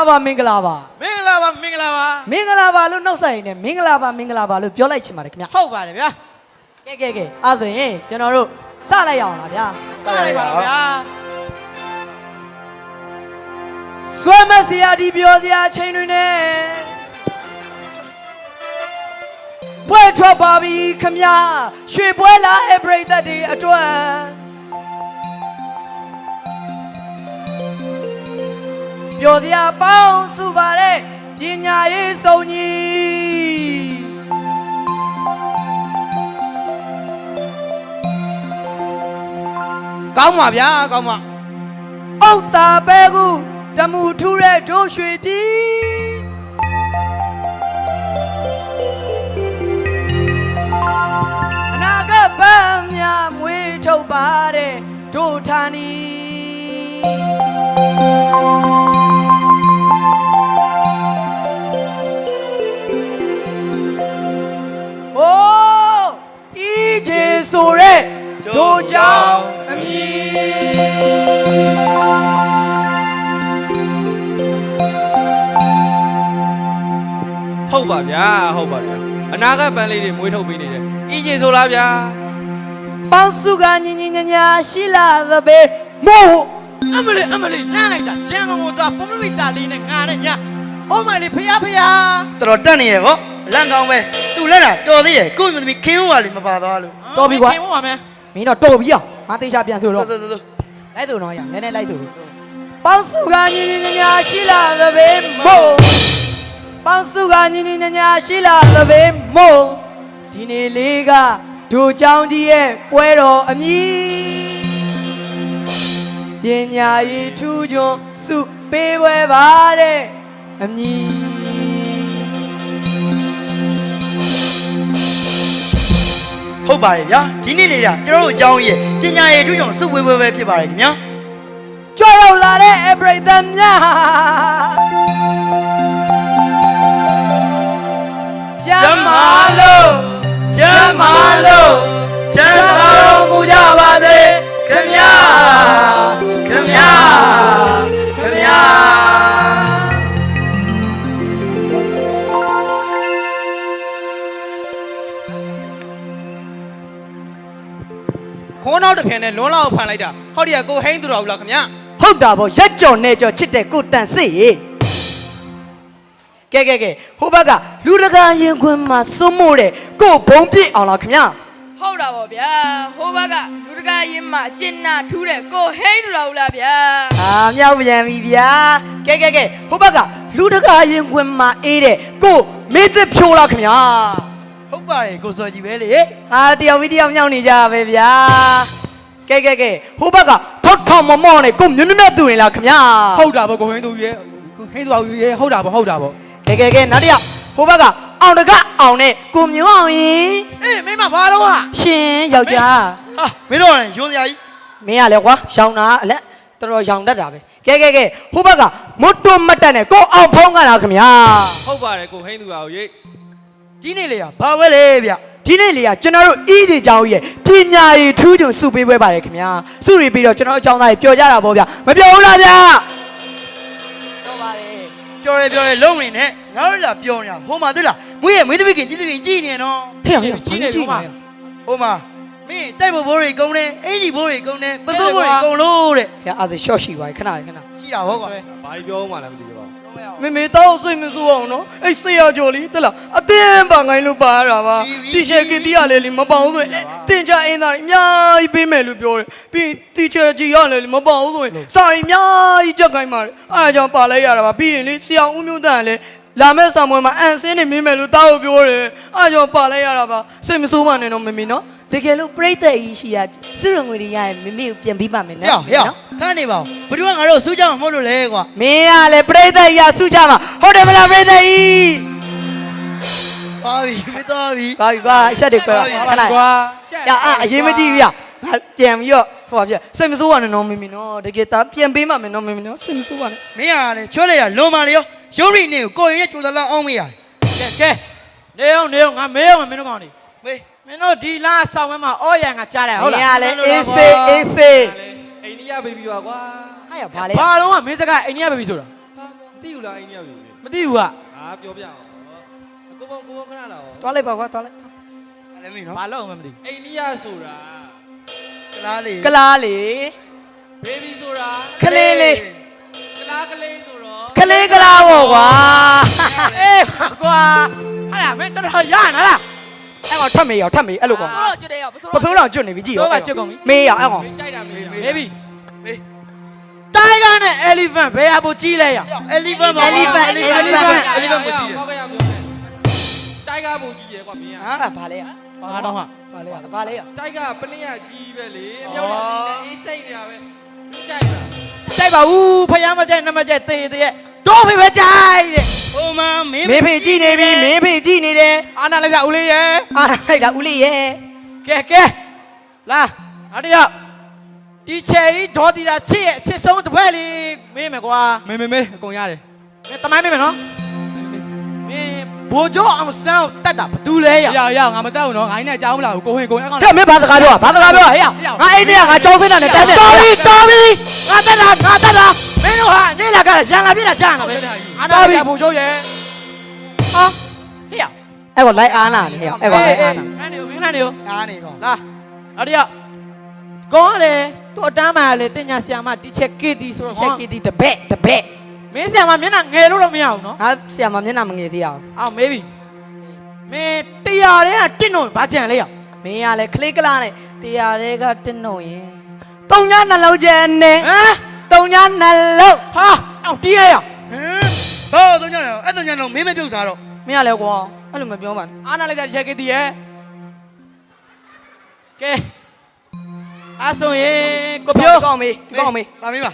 ပါမင်္ဂလာပါမင်္ဂလာပါမင်္ဂလာပါမင်္ဂလာပါလို့နှုတ်ဆက်ရင်လည်းမင်္ဂလာပါမင်္ဂလာပါလို့ပြောလိုက်ချင်ပါတယ်ခင်ဗျဟုတ်ပါတယ်ဗျာကဲအဲ့ဆိုရင်ကျွန်တော်တို့စလိုက်ရအောင်လားဗျာစလိုက်ပါတော့ဗျာဆွဲမစရာဒီပြောစရာချိန်တွေနဲ့ပွဲထွက်ပါပြီခမညာရွှေပွဲလာအပရိသတ်တွေအတွက်ပြောစရာပေါင်းစုပါတဲ့ပညာရေးစုံကြီးကောင်းပါဗျာကောင်းပါအုတ်တာပဲကူတမှုထူတဲ့ဒိုးရွှေပြည်အနာဂတ်ပန်းများမွေးထုတ်ပါတဲ့ဒိုးဌာနီဆိုရဲဒိုးကြောင့်အမည်ဟုတ်ပါဗျာဟုတ်ပါဗျာအနာဂတ်ပန်းလေးတွေမွေးထုတ်ပေးနေတယ်အီဂျီဆိုလားဗျာပေါင်းစုကညီညီညာညာရှိလာသပဲမို့အမလေးလမ်းလိုက်တာရှမ်းမမို့တော့ပမမိတာလေးနဲ့ငါနဲ့ညာအိုးမလေးဖျားတော်တက်နေရဲ့ကောလန့်ကောင်းပဲသူလက်တာတော်သေးတယ်ကို့မြသမီးခင်းဦးပါလိမပါသွားလို့တော်ပြီကွာခင်းဦးပါမယ်မင်းတော့တော်ပြီအောင်ငါတေချာပြန်ဆိုတော့ဆိုလိုက်ဆိုတော့ရနည်းနည်းလိုက်ဆိုပေါင်းစုကညီညီညာညာရှိလာသပဲမို့ပေါင်းစုကညီညီညာညာရှိလာသပဲမို့ဒီနေ့လေးကဒိုးကြောင့်ကြီးရဲ့ပွဲတော်အမည်ပညာရေးထူးချွန်စုပေးပွဲပါတဲ့အမည်ဟုတ်ပါတယ်ဗျာဒီနေ့လေးကကျွန်တော်တို့အကြောင်းရဲ့ပညာရေးထူးချွန်စုဝေးပွဲပဲဖြစ်ပါတယ်ခင်ဗျာကြွရောက်လာတဲ့အပရိသတ်များကျမ်းမာလို့ကျမ်းမာတော်မူကြပါစေခင်ဗျာခေါင်းနောက်တစ်ခင်နဲ့လွန်းလောက်ဖန်လိုက်တာဟောဒီကကိုဟိန်းသူတော်ဘူးလားခင်ဗျာဟုတ်တာဗောရက်ကြော်နဲ့ကြော်ချစ်တဲ့ကိုတန်စစ်ရေကဲဟိုဘက်ကလူတကာရင်ခွင်မှာစွမို့တဲ့ကိုဘုံပြည့်အောင်လားခင်ဗျာဟုတ်တာဗောဗျာဟိုဘက်ကလူတကာရင်မှာအကျဉ်းနာထူးတဲ့ကိုဟိန်းသူတော်ဘူးလားဗျာမြောက်ပြန်ပြီဗျာကဲဟိုဘက်ကလူတကာရင်ခွင်မှာအေးတဲ့ကိုမေးသစ်ဖြိုးလားခင်ဗျာဟုတ်ပါတယ်ကိုစောကြီးပဲလေဟာတယောက်ပြီးတယောက်မြောက်နေကြပဲဗျာကဲဟိုဘက်ကထောက်ထောင်မော့နဲ့ကိုမြွန်းသူရင်လားခင်ဗျာဟုတ်တာဗောကိုဟိန်းသူရဲ့ဟိန်းသူအောင်ရဲ့ဟုတ်တာဗောကဲနောက်တစ်ယောက်ဟိုဘက်ကအောင်တကအောင်နဲ့ကိုမျိုးအောင်ရင်အေးမင်းမဘာလို့ဟာရှင်ယောက်ျားဟာမင်းတို့လည်းရုံစရာကြီးမင်းကလည်းကွာရောင်တာအလက်တော်ရောင်တတ်တာပဲကဲဟိုဘက်ကမွတ်တွမတ်တက်နဲ့ကိုအောင်ဖုံးကလားခင်ဗျာဟုတ်ပါတယ်ကိုဟိန်းသူအောင်ရေးဒီနေ့လေးကဘာပဲလေဗျဒီနေ့လေးကကျွန်တော်တို့အီးဒီကျောင်းရဲ့ပညာရေးထူးချွန်စုပေးပွဲပါတယ်ခင်ဗျာစုရီပြီးတော့ကျွန်တော်တို့အကြောင်းသားကြီးပျော်ကြတာပေါ့ဗျာမပျော်ဘူးလားဗျာတော့ပါတယ်ပျော်ရလုံးနေနဲ့ငါတို့လာပျော်နေတာဟိုမှာသိလားမွေးသမီးခင်ကြည့်နေနော်ဟဲ့ကြည့်နေပါဟိုမှာမင်းတိုက်ဘိုးတွေကုန်းနေအင်ကြီးဘိုးတွေကုန်းနေပစိုးဘိုးတွေကုန်းလို့တဲ့ဟဲ့အဲ့ဒါရှော့ရှိပါခဏရှိတာဟုတ်ကွာဘာပြောမှလည်းမသိဘူးမေတော့စိတ်မစိုးအောင်နော်အဲ့ဆေးရကြော်လေးတက်လာအတင်းပါငိုင်းလို့ပါရတာပါတီချယ်ကတီးရလေမပေါအောင်ဆိုရင်တင်ချအင်းသားအများကြီးပေးမယ်လို့ပြောတယ်ပြီးတီချယ်ကြီးရလေမပေါအောင်ဆိုရင်စာရီအများကြီးချက်ခိုင်းပါတယ်အားကြောင့်ပါလိုက်ရတာပါပြီးရင်လေဆရာဦးမျိုးတန်လည်းလာမဲ့ဆောင်ပွဲမှာအန်စင်းနေမင်းမယ်လို့တောက်ပြောတယ်အားကြောင့်ပါလိုက်ရတာပါစိတ်မစိုးမှနဲ့တော့မမေနော်တကယ်လို့ပြိတ္တကြီးရှိရစစ်ရုံငွေတွေရရင်မမေကိုပြန်ပြီးပါမယ်နော်ဟဲ့ခါနေပါဦးဘယ်သူကငါတို့စူးကြမှာမဟုတ်လို့လဲကွာမင်းကလည်းပြိတ္တကြီးရစူးကြမှာဟုတ်တယ်မလားပြိတ္တကြီးပါပြီသွားပြီကွာအချက်တွေကွာခဏကွာအရေးမကြီးဘူးရပြန်ပြီးတော့ဟိုပါပြစိတ်မစိုးပါနဲ့နော်မမေနော်တကယ်တာပြန်ပေးပါမယ်နော်မမေနော်စိတ်မစိုးပါနဲ့မင်းကလည်းချွတ်လိုက်ရလွန်ပါလေရောရုပ်ရည်နေကိုရင်ရဲ့ကြိုးစားလောက်အောင်မရတယ်ကဲနေအောင်ငါမေးအောင်မင်းတို့ကောင်းနေမေးမင်းတို့ဒီလားဆောင်းဝဲမှာအော်ရံကကြားတယ်ဟုတ်လားမင်းကလည်းအေးစေးအိန္ဒိယဘေဘီပါကွာဟာရဘာလဲဘာလုံးကမင်းစကားအိန္ဒိယဘေဘီဆိုတာ တိယူလားအိမ်ရောက်ပြီ မသိဘူးက ဟာပြောပြအောင်ကိုဘုံခဏလာအောင် သွားလိုက်ပါကွာသွားလိုက် အဲ့လေနော် ဘာလို့မှမသိ အိန္ဒိယဆိုတာ ကလားလေး ကလားလေ ဘေဘီဆိုတာ ကလေးလေး ကလားကလေးဆိုတော့ ကလေးကလားပေါ့ကွာ အေးကွာအဲ့ဒါမင်းတော်တော်ရနာလား အဲ့ကောင်ထပ်မေးရောထပ်မေးအဲ့လိုပေါ့ ဆိုတော့ကျွတ်တယ်ရော ပစိုးတော်ကျွတ်နေပြီကြည့်ရော တော့ကကျွတ်ကုန်ပြီ မေးရအဲ့ကောင် ကြိုက်တာမေး မေးပြီတိုင်းကနဲ့ elephant ဘယ်ဟာပိုကြီးလဲရ elephant ကိုကြည့်တယ် မောက်ကရပြောမယ်တိုက်ကားပူကြီးရဲကွာမင်းက ဟာဘာလဲရ ဘာတော့ဟာ ဘာလဲရဘာလဲရ တိုက်ကားပလင်းရကြီးပဲလေအမြောက်နဲ့အေးစိတ်နေတာပဲကြိုက်တာ ကြိုက်ပါဘူးဖယားမကြိုက်နမကြိုက်တေးတေးရဲ့တော့ဖေပဲကြိုက်တဲ့ဟိုမှာမင်း မေးဖေကြည့်နေပြီမေးဖေကြည့်နေတယ် အာနာလိုက်တာဦးလေးရဲ့ အားလိုက်တာဦးလေးရဲ့ ကဲလာအားတရဒီချေကြီးဒေါ်တီတာချစ်ရဲ့ချစ်ဆုံးတစ်ဖက်လေးမေးမယ်ကွာ မေးအကုန်ရတယ် မင်းတမိုင်းမေးမယ်နော်မင်းဘိုးကျော်အောင်ဆန်းတတ်တာဘာတူလဲရ ရငါမကြောက်ဘူးနော်ငါင်းနဲ့ကြောက်မလားကိုဟင်ကိုအကောင် ဟဲ့မင်းဘာစကားပြောဘာစကားပြောဟဲ့ငါအိမ်ထဲကငါချောင်းစင်းတာနဲ့တန်းနေ တော်ပြီငါတတ်တာမင်းတို့ဟာနေလာကရန်လာပြတာကြာနာပဲအာနာလိုက်တာဘိုးကျော်ရဲ့ဟာဟေ့ရ အဲ့ကောင်လိုက်အားနာနေဟဲ့အဲ့ကောင်လိုက်အားနာ ခဏနေမင်းခဏနေရော အားနေကောင် လာအားတရကောင်းတယ်သူ့အတန်းမှာလေတင်ညာဆီယာမတီချက်ကေတီဆိုတော့ ချက်ကီတီတပက် မင်းဆီယာမမျက်နှာငယ်လို့တော့မရဘူးနော် ငါဆရာမမျက်နှာမငယ်သေးအောင် အော်မေးပြီမင်းတရားတဲ့ကတစ်နုံဘာကြံလဲရ မင်းကလည်းခလေးကလားနဲ့တရားတွေကတင်းနှုံရင်တုံညာနှလုံးကျန်နေ ဟမ် တုံညာနှလုံး ဟာအော်တီးရရ ဘာတော့ညနေအဲ့တော့ညနေမင်းမပြုတ်စားတော့ မင်းကလည်းကွာအဲ့လိုမပြောပါနဲ့ အာနာလိုက်တာချက်ကေတီရဲ့ကဲအဆုံရေကိုပြော ကောင်းမေးကောင်းမေး ဗာမင်းပါ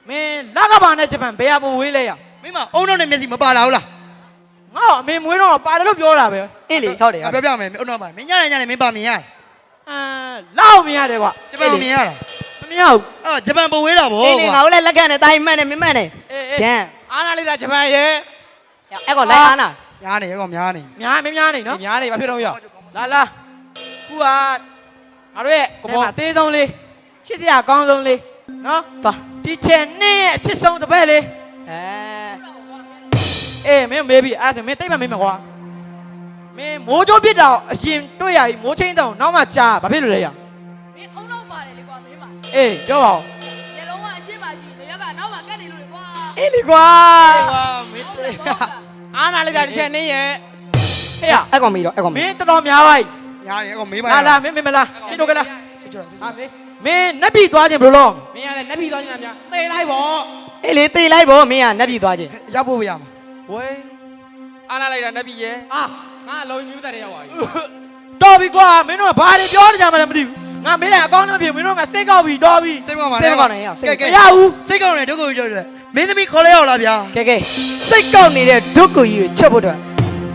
မင်းလက်ကပါနဲ့ဂျပန်ဘယ်ဟာပိုဝေးလဲရ မင်းမအုံတော့နဲ့မျက်စိမပါလာဘူးလား ငါ့အမေမွေးတော့ပါတယ်လို့ပြောတာပဲ အေးလေဟုတ်တယ် ပြောပြမယ်အုံတော့ပါမင်းညနေမင်းပါမြင်ရ လောက်မရတယ်ကွာ ဂျပန်မြင်ရတာ မမြင်ဘူး အော်ဂျပန်ပုံဝေးတာဗော အေးလေငါတို့လည်းလက်ခံနဲ့တိုင်းမှန်နဲ့မင်းမှန်နဲ့ အေး ဂျန် အာနာလိုက်တာဂျပန်ရဲ့ အဲ့ကောင်လိုက်အားနာ ညားနေရောများနေ များမများနေနော် များနေဘာဖြစ်တော့ရ လာခုကငါတို့ရဲ့ကဘောသေးဆုံးလေးချစ်စရာကောင်းဆုံးလေးနော် သွား ဒီချင်နဲ့အချစ်ဆုံးတစ်ပတ်လေး အဲ အေးမင်းမေးပြီအဲ့ဒါဆိုမင်းတိတ်မမေးမှာကွာမင်းမိုးကြိုးပြစ်တော့အရင်တွေ့ရပြီမိုးချင်းတော့နောက်မှကြာဘာဖြစ်လို့လဲရ မင်းအုံတော့ပါတယ်လေကွာမင်းမ အေးပြောပါဦး ရေလုံးကအရှင်းပါရှိနေရက်ကနောက်မှကတ်နေလို့လေကွာ အေးလေကွာ မင်း ဟုတ်တယ်ကွာ အာနာလိုက်တာဒီချက်နင်းရဲ့ဟေ့ရ အဲ့ကောင်မေးတော့အဲ့ကောင် မ မေး င်းတော်တော်များပါ ညားနေကောမေးပါ လာမင်းမလားရှင်းတော့ကလား စစ်ချောစစ် ဟာမင်းမင်းနှက်ပြီးသွားခြင်းဘယ်လိုလုပ် မင်းကလည်းနှက်ပြီးသွားချင်တာများသေလိုက်ပေါ့ အေးလေတေးလိုက်ဗောမင်းကနှက်ပြီးသွားခြင်း ရောက်ဖို့ပြရမှာ ဝဲအားနာလိုက်တာနှက်ပြီးရဲ အာ ငါလုံးမျိုးသားတွေရောက်သွားပြီ တော်ပြီကွာမင်းတို့ကဘာတွေပြောနေကြမှလည်းမသိဘူးငါမေးတယ်အကောင်းလည်းမဖြစ်မင်းတို့ကစိတ်ကောက်ပြီတော်ပြီ စိတ်ကောင်းပါ စိတ်ကောင်းနေရစိတ် မ ကောင်း ရဘူး စိတ်ကောင်းနေဒုက္ခကြီးကြောက်တယ်မင်းသမီးခေါ်လဲရောက်လာဗျာ ကဲစိတ်ကောက်နေတဲ့ဒုက္ခကြီးကိုချက်ဖို့တော့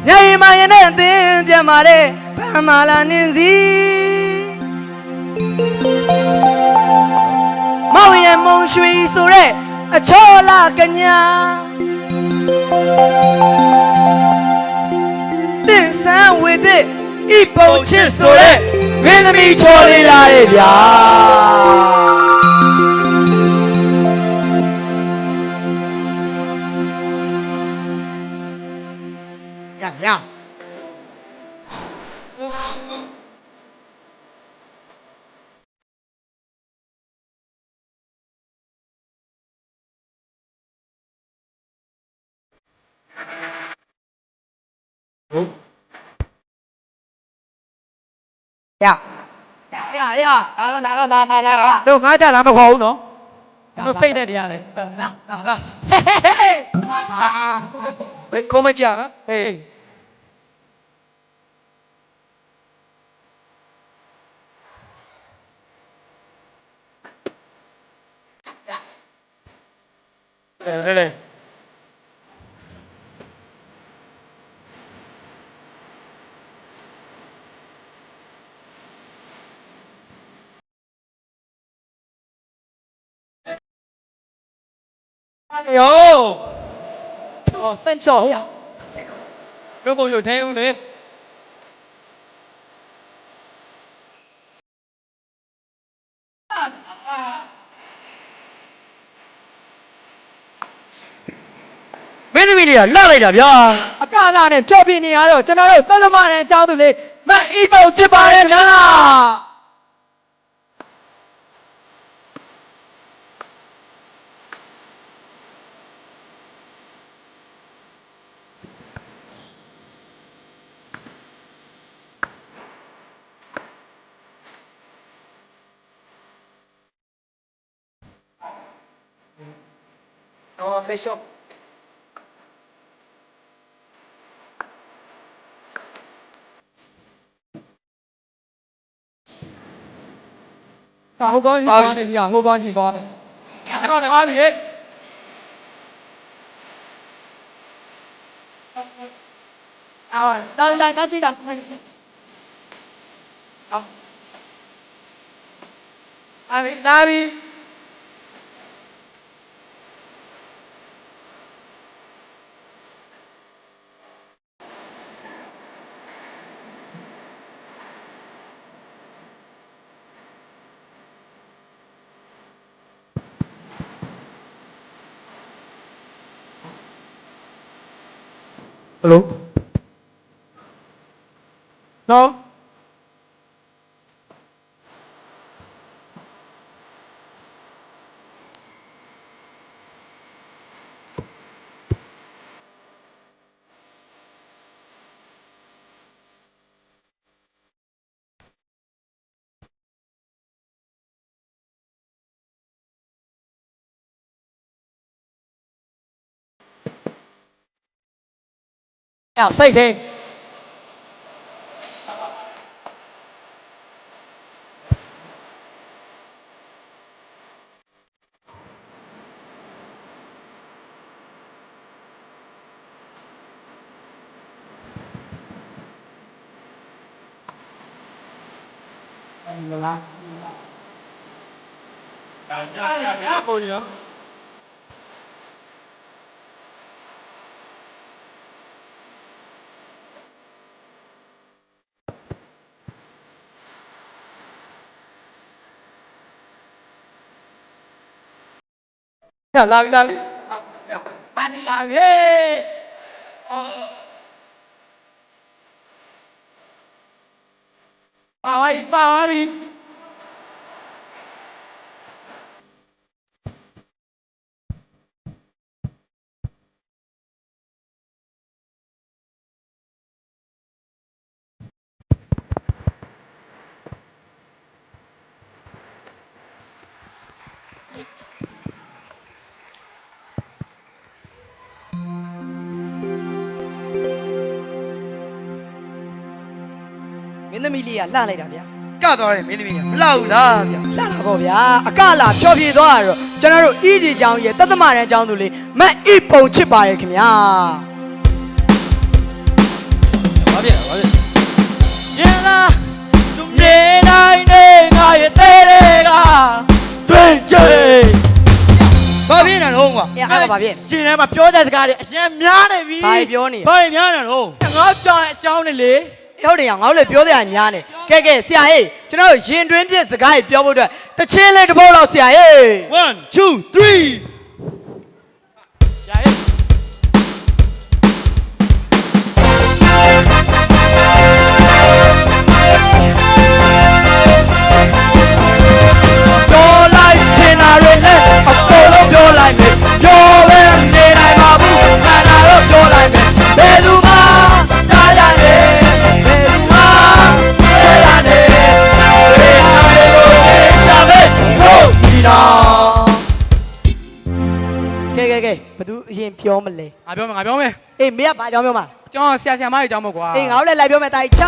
ညရင်မရင်နဲ့အသင်းကြမှာတဲ့ဘာမှလာနေစီမောင်ရဲ့မုံရွှေဆိုတဲ့အချောလာကညာတင်ဆန်းဝေတဲ့ဤပုံချစ်ဆိုတဲ့မင်းသမီးချော်လေးလာရဲ့ဗျာ ရတို့ငါကြတာမခေါ်ဘူးနော်တို့စိတ်နဲ့တရားလေဘယ်ကိုမကြဟေးလေ哟，哦，分手呀！如果有天用人， မိလေးကလှလိုက်တာဗျာ အကလာနဲ့ဖြောပြနေရတော့ကျွန်တော်တို့သတ္တမနဲ့အကြောင်းသူလေးမအီပုံဖြစ်ပါရဲ့ဗျာ哦，飞秀。好高兴，好高兴，高兴。看到你阿米。啊，到这个。好。阿米，阿米。Hello? No? Nào, xây thêm. Cô gì đó? Làm bạn làm ghê vào điမင်းသမီးလေးကလှလိုက်တာဗျာ ကသွားတယ်မင်းသမီးကမလှဘူးလားဗျာ လှတာပေါ့ဗျာအကလာဖြောပြသွားတာတော့ကျွန်တော်တို့အီဂျီချောင်းရဲ့တသမရန်ချောင်းသူလေးမတ်အီပုံချစ်ပါတယ်ခင်ဗျာ ဘာဖြစ်လဲဘာဖြစ် ရင်လားသူနေနိုင်နေငါရဲ့တဲတွေကတွင်ကျိ ဘာဖြစ်နေတော့ကွာ အဲ့ဒါဘာဖြစ် ရှင်ထဲမှာပြောတဲ့စကားတွေအရင်များနေပြီ ဘာပြောနေ ဘာများနေတော့ ငါကြောင်အကြောင်းနဲ့လေ ဟုတ်တယ်ငါတို့လည်းပြောတဲ့အများနဲ့ကဲဆရာဟေးကျွန်တော်ရင်တွင်းပြစ်စကားကြီးပြောဖို့အတွက်တချင်းလေးတစ်ပုတ်လောက်ဆရာဟေး 1 2 3 ရာရဲ့ ပြောလိုက်ချင်တာတွေလည်းအကုန်လုံးပြောလိုက်မယ်ပြောပဲနေနိုင်ပါဘူးခန္ဓာတော့ပြောလိုက်မယ်ဘယ်သူမှကြားကြတယ်ဘယ်သူမှဆွဲရတယ်ဘယ်ဟာလို့ရှာမယ်ဟုတ်ပြီနော်ကဲဘသူအရင်ပြောမလဲ ငါပြောမယ် အေးမင်းကဘာကြောင်ပြောမှာ ကျောင်းဆရာမကြီးကျောင်းမို့ကွာ အေးငါတို့လည်းလိုက်ပြောမယ်တိုင်ချ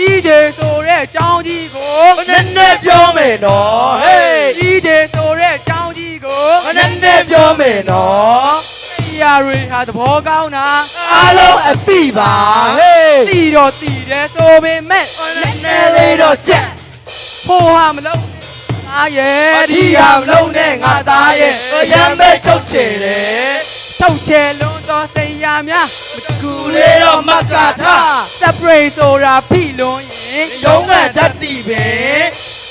ဤကျေဆိုတဲ့ကျောင်းကြီးကို နည်းနည်းပြောမယ်နော်ဟေး ဤကျေဆိုတဲ့ကျောင်းကြီးကို နည်းနည်းပြောမယ်နော် တရားတွေဟာသဘောကောင်းတာ အားလုံးအသိပါဟေး တီတော့တီတယ်ဆိုပေမဲ့ နည်းနည်းလေးတော့ကြက် ဖို့ဟာမလုံးသားရဲ့ အဒီဟာမလုံးနဲ့ငါသားရဲ့ရမ်းပဲချုပ်ချယ်တယ် ချုပ်ချယ်လွန်သောစိတ်ရများမကူ ကူလေးတော့မကထ စပရိတ်ဆိုတာဖိလွန်ရ ရုံးကန်တတ်တည်ပင်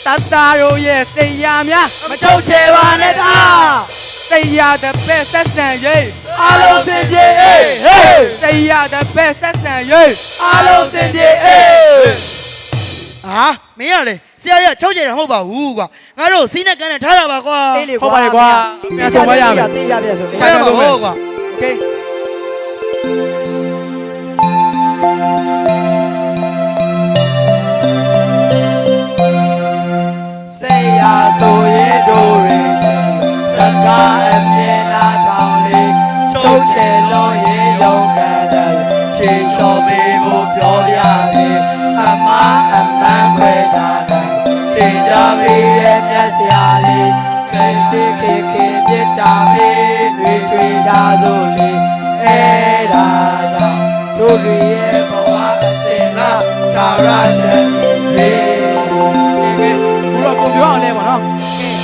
တတ်တာတို့ရဲ့စိတ်ရများမချုပ်ချယ်ပါနဲ့တာစိတ်ရတဲ့ပဲဆက်ဆံရေးအားလုံးစင်ပြေဟေးစိတ်ရတဲ့ပဲဆက်ဆံရေးအားလုံးစင်ပြေဟေး ဟာမင်းရလေဆရာကြီးကချုပ်ကြတယ်မဟုတ်ပါဘူးကွာငါတို့စီးနဲ့ကန်းနဲ့ထားတာပါကွာ ဟုတ်ပါလေကွာပြန်ဆုံးမရမယ် တေးကြပြဆို ထားရမှာဟုတ်ကွာ โอเคစေရဆိုရင်တို့ရင်စကားအမြင်လာထောင်လေးချုပ်ချယ်လို့ရေရုံကန်တယ်ဖြေချော်ပေးဖို့ပြောရတယ်အမအမှန်ခွဲကြတယ်သင်ကြပေးရဲ့မျက်စရာလေးစိတ်ရှိခေခေပြစ်တာပေးတွေထွေကြစို့လေအဲ့ဒါကြောင့်တို့တွေရဲ့ဘဝအစင်လားခြာရချက်စေဒီကဘုရားကိုပြောအောင်လဲပါနော်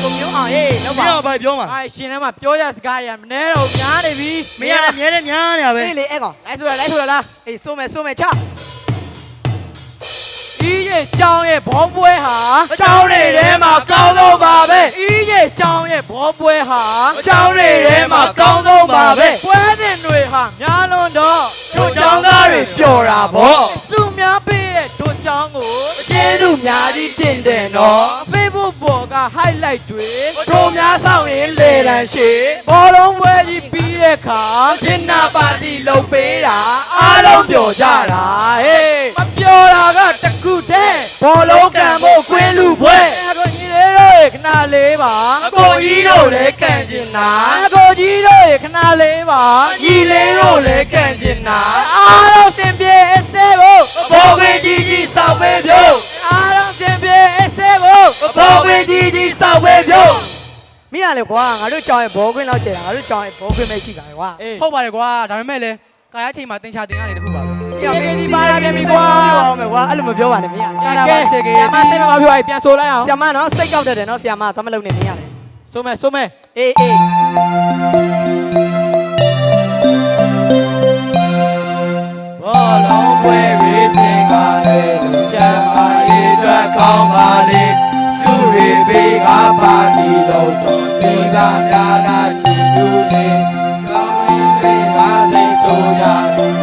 ကိုမျိုးအောင်ဟေးလောက် မ ပါ င်းကဘာပြောမှာ အဲရှင်ထဲမှာပြောရစကားရမနေတော့များနေပြီ မင်းကမြဲတယ်များနေတာပဲ အေးလေအဲ့ကောင် လိုက်ဆိုရလား အေးစိုးမယ်ချ ဤရဲ့ကြောင်းရဲ့ဘောပွဲဟာကြောင်းတွေထဲမှာကောင်းဆုံးပါပဲဤရဲ့ကြောင်းရဲ့ဘောပွဲဟာကြောင်းတွေထဲမှာကောင်းဆုံးပါပဲပွဲစဉ်တွေဟာများလွန်တော့တို့ကြောင်းသားတွေပျော်တာဗောသူများပေးတဲ့တို့ကြောင်းကိုကျေးဇူးများကြီးတင်တယ်နော် Facebook ပေါ်က highlight တွေတို့များဆောင်ရင်လေလံရှိဘောလုံးပွဲကြီးပြီးတဲ့အခါဂျင်နာပါတီလုပ်ပေးတာအားလုံးပျော်ကြတာဟေးမပျော်တာကတခုတည်းဘောလုံးကန်ဖို့ကွင်းလူပွဲအကိုကြီးလေးတို့ရေခဏလေးပါအကိုကြီးတို့လည်းကန်ကျင်တာအကိုကြီးတို့ရေခဏလေးပါညီလေးတို့လည်းကန်ကျင်တာအားလုံးစင်ပြေအစဲဖို့ဘောကွင်းကြီးကြီးစောက်ပေးပြုတ်အားလုံးစင်ပြေအစဲဖို့ဘောကွင်းကြီးကြီးစောက်ပေးပြုတ် မင်းရလေကွာငါတို့ကြောင်ရဲ့ဘောခွင်းလောက်ကျတာငါတို့ကြောင်ရဲ့ဘောခွင်းပဲရှိပါလေကွာ ဟုတ်ပါတယ်ကွာဒါပေမဲ့လည်းကာယချိန်မှာတင်ချတင်ရနေတခုပါပဲ ဒီပါရပြန်ပြီကွာပြောအောင်မယ်ကွာအဲ့လိုမပြောပါနဲ့မင်းရ ဆရာပါချေကေဆရာမစိတ်မကောင်းပြောရင်ပြန်ဆိုလိုက်အောင် ဆရာမနော်စိတ်ကောက်တတ်တယ်နော်ဆရာမသမလုံးနဲ့မင်းရလေ ဆိုမဲ့ဆိုမဲ့ အေးဘောလုံးပွဲရေးစင်ကားလေလူချမ်းပါရေးအတွက်ကောင်းပါလေစုရီဘေးကပါတီလို့တော်ဒီကများကချီလူလေကောင်းပြီးသေးပါစိတ်ဆိုကြ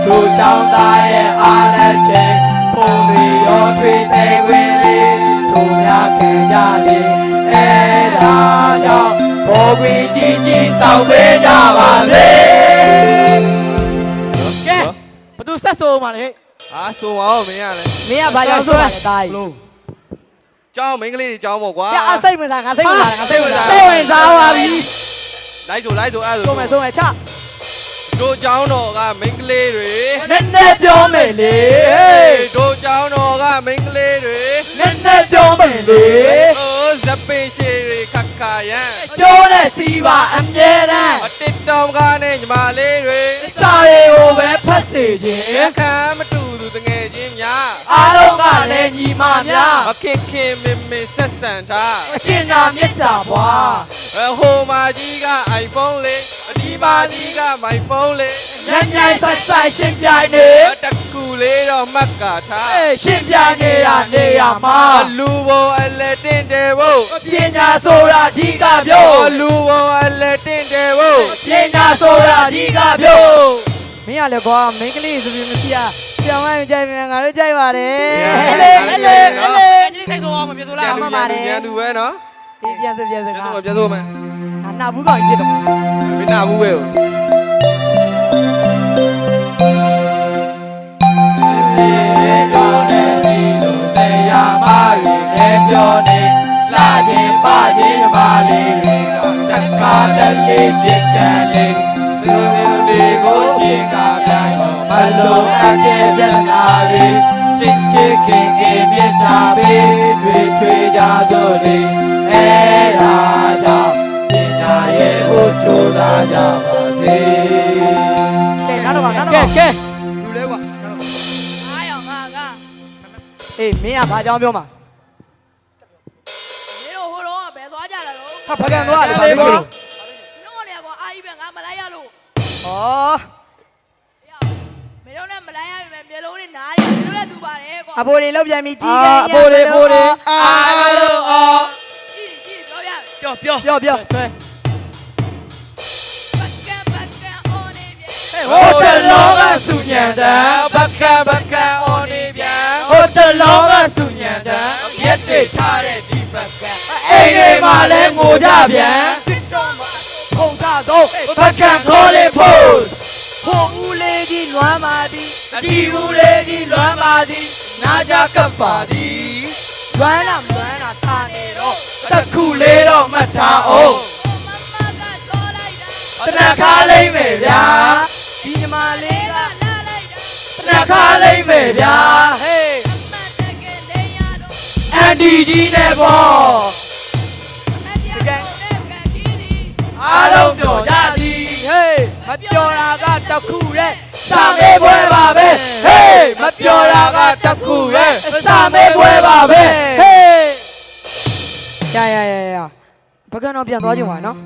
တို့ချောင်းသားရဲ့အားနဲ့ချင်းဖုန်တွေရောထွေးတဲ့ဝင်လေတို့များခံကြလေအဲ့ဒါကြောင့်ဘောကွေကြီးကြီးစောက်ပေးကြပါစေကဲဘသူဆက်ဆိုမှလေ ဟာဆိုပါဦးမင်းရလဲ မင်းကဘာကြောင့်ဆိုရလဲတာကြီး ကျောင်းမိန်းကလေးတွေကျောင်းပေါ့ကွာ ပြအစိတ်ဝင်စားငါစိတ်ဝင်စားငါစိတ်ဝင်စား စိတ်ဝင်စားပါပြီ လိုက်ဆိုအဲ့ဒါ ဆိုမယ်ချ တို့ကျောင်းတော်ကမိန်းကလေးတွေ နည်းနည်းပြောမယ်လေ တို့ကျောင်းတော်ကမိန်းကလေးတွေ နည်းနည်းပြောမယ်လေ အိုးဇပင်ရှည်တွေခက်ခါရန် ကျိုးနဲ့စီးပါအမြဲတမ်း အတစ်တောင်ကနဲ့ညီမလေးတွေ စာတွေကိုပဲဖတ်စေခြင်း အခမ်းမတူသူတငယ်ချင်းများ အားလုံးကလည်းညီမများ မခင်ခင်မင်မင်ဆက်ဆံထား အချင်းနာမေတ္တာပွား ဟိုမာကြီးက iPhone လေးဒီမာကြီးက my phone လေး ညံ့ညံ့ဆက်ဆက်ရှင်းပြနေ တကူလေးတော့မှတ်ကာထား ရှင်းပြနေတာနေရမှာ လူဘောအလက်တင်တယ်ဖို့ ပညာဆိုတာအဓိကပြော လူဘောအလက်တင်တယ်ဖို့ ပညာဆိုတာအဓိကပြော မင်းရလေကွာမိန်းကလေးဆိုပြီးမရှိရဆရာမမကြိုက်မြန်ငါတို့ကြိုက်ပါတယ် အလေအလေအလေ ကြီးစိတ်ဆိုအောင်မပြဆိုလား ပြန် အမှန်ပါတယ် ပြန်သူပဲနော် အေးပြန်ဆို ပြန် က ဆိုပြန်ဆိုမယ် အနာဘူးကောင်ကြီးဖြစ်တော့ မင်းနာဘူးပဲပြောနေလာခြင်းပါခြင်းပါလေးတွေကတခါတလေချစ်ကန်လေးသူတွေကိုရှင်းကားပြန်တော့မလုံးအပ်တဲ့ပြနာတွေချစ်ချစ်ခင်ခင်မြတ်တာပေးတွေထွေကြစို့လေအဲ့ဒါကြောင့်ပညာရဲ့ကိုချိုးသားကြပါစေ ကဲနောက်တော့ကဲ လူလဲကွာ အားရောင်ငါ အေးမင်းကဘာကြောင့်ပြောမှာ မင်းတို့ဟိုတော့ဘယ်သွားကြတာလို့ ဟာဖကန်သွားတယ်ဘာလို့လဲ နှုတ်နေကွာအာကြီးပဲငါမလိုက်ရလို့ ဩ မင်း တို့လည်းမလိုက်ရပြီပဲမျိုးလုံးနဲ့နားတယ်တို့လည်းသူပါတယ်ကွာ အဖိုးလေးလောက်ပြန်ပြီးကြီးကန်း အဖိုးလေးဖိုးလေး အားလုံးအော် ကြည့်ပြောရ ပြောဆွဲ ဘတ်ကန်အော်နေပြီ ဟိုတယ်လောကစုညံတန် ဘကအော်နေပြန် ဟိုတယ်လောကစုညံတန် ရက်တွေထားတဲ့ဒီဘက အိမ်တွေမှာလဲငိုကြပြန် တစ်တော်မှာခုံထားတော့ ဘတ်ကန်ခေါ်လေး post ဖိုးဦးလေးကြီးလွမ်းပါသည် အတီဦးလေးကြီးလွမ်းပါသည်နာကြကပ်ပါသည် လွမ်းလာမလွမ်းလာတာနေတော့ တစ်ခုလေးတော့မှတ်ထားအောင် မမကချောလိုက်တာ တနခါလိမ့်မယ်ဗျာ ဒီညီမလေးက လာလိုက်တာ တနခါလိမ့်မယ်ဗျာဟေး အမတ်တကယ်လေးရတော့ အန်ဒီကြီးနဲ့ပေါ့ အတရားကိုလည်းကန်ကြီးသည် အားလုံးပြောကြသည် ဟေးမပြောတာကတခုတဲ့ စာမေးပွဲပါပဲဟေးမပြောတာကတခုရဲ့စာမေးပွဲပါပဲဟေး ရဘကတော့ပြန်သွားကြပါနော်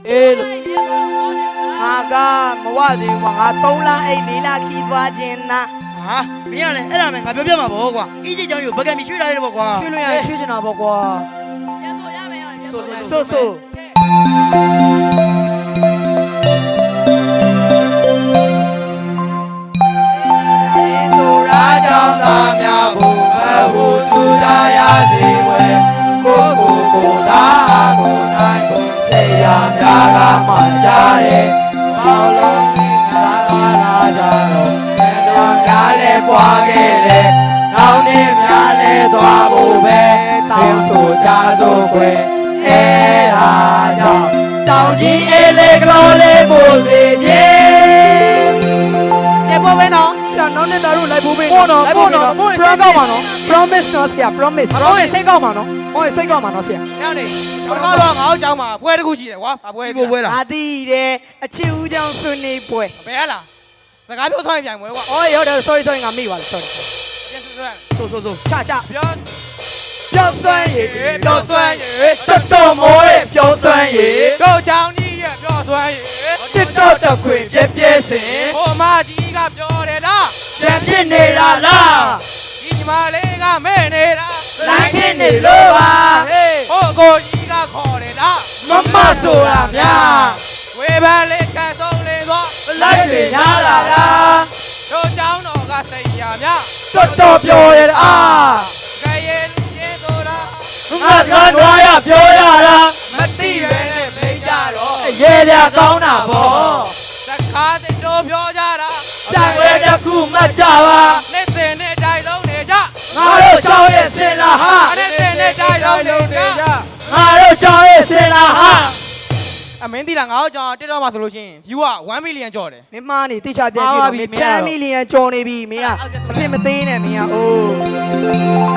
အေးလို့ ရေတော့ဟောတယ်ကွာ ငါကမဝသေးဘူးငါ3လအိတ်4လခီးသွားခြင်းနာ ဟာမင်းကလည်းအဲ့ဒါနဲ့ငါပြောပြမှာပေါ့ကွာအီးကြီးချောင်းကိုဘကံမီရွှေ့ထားတယ်ပေါ့ကွာ ရွှေလို့ရရင်ရွှေချင်တာပေါ့ကွာ ပြန်ဆိုရမယ်ရောပြန်ဆိုရမယ် ဆို ဆိုရာကြောင့်သာများဖို့အဟုသူသားရစီဝဲကိုသာကိုနိုင်ကိုစေရများကမှကြားတယ်ပေါလုံးငါလာကြတော့ဘယ်တော့များလဲပွားခဲ့တယ်နောက်နေ့များလဲသွားဖို့ပဲတောင်းဆိုကြစို့ခွဲအဲ့ဒါကြောင့်တောင်ကြီးအေးလေးကလေးလေးပို့စေခြင်းကျေပေါ်ပဲနော် ဆရာနောက်နေ့သားတို့လိုက်ဖို့ပေး ပို့နော်ပို့နော်ပို့ promise ကောက်ပါနော် promise နော်ဆရာ promise ဘာလို့စိတ်ကောက်မှာနော် ဟောစိတ်ကောက်ပါနော်ဆရာ ညနေတော့ငါ့ကြောင်းမှာပွဲတစ်ခုရှိတယ်ကွာဘာပွဲ ဒီကိုပွဲလား အာတီးတယ်အချစ်ဦးချောင်းဆွနေပွဲ ဘယ်ဟလားစကားပြောဆောင်ပြန်ပွဲကွာ အော်ရောတယ် sorry ငါမိပါလား sorry ပြန်ဆွဲ ဆို ချ ပြော ပြောစွမ်းရည် ပြောဆွဲရေတော်တော်မိုးတဲ့ပြောဆွဲရေကိုချောင်းကြီးရဲ့ပြောဆွဲရေတစ်တော့တခွင်ပြဲပြဲစင်ဟိုမကြီးကပြောတယ်လားပြန်ဖြစ်နေတာလားဒီညီမလေးကမဲနေတာလိုက်ဖြစ်နေလို့ပါဟေးဟိုကိုကြီးကခေါ်တယ်လားမမဆိုတာများဝေဖန်လေးကန်ဆုံးလေးသောလိုက်တွေများလာလားတို့เจ้าတော်ကစိတ်ရများတော်တော်ပြောတယ်အားကဲရဲ့လူချင်းဆိုတာ ငါစကားတွားရပြောရတာမသိပဲနဲ့မိကြတော့ရေရကောင်းတာပေါ့စကားတဲ့တို့ပြောကြတာတိုင်ဝဲတစ်ခုမှတ်ကြပါနေ့စဉ်နဲ့တိုင်လုံးနေကြငါတို့ချောင်းရဲ့စင်လာဟာနေ့စဉ်နဲ့တိုင်လုံးနေကြငါတို့ချောင်းရဲ့စင်လာဟာအမင်းတီလာငါတို့ကြောင့်တက်တော့မှာဆိုလို့ရှိရင် view က1 million ကျော်တယ် မင်းမားနေတိချပြန်ကြည့်တော့မင်း10 million ကျော်နေပြီမင်းကအထင်မသေးနဲ့မင်းကအိုး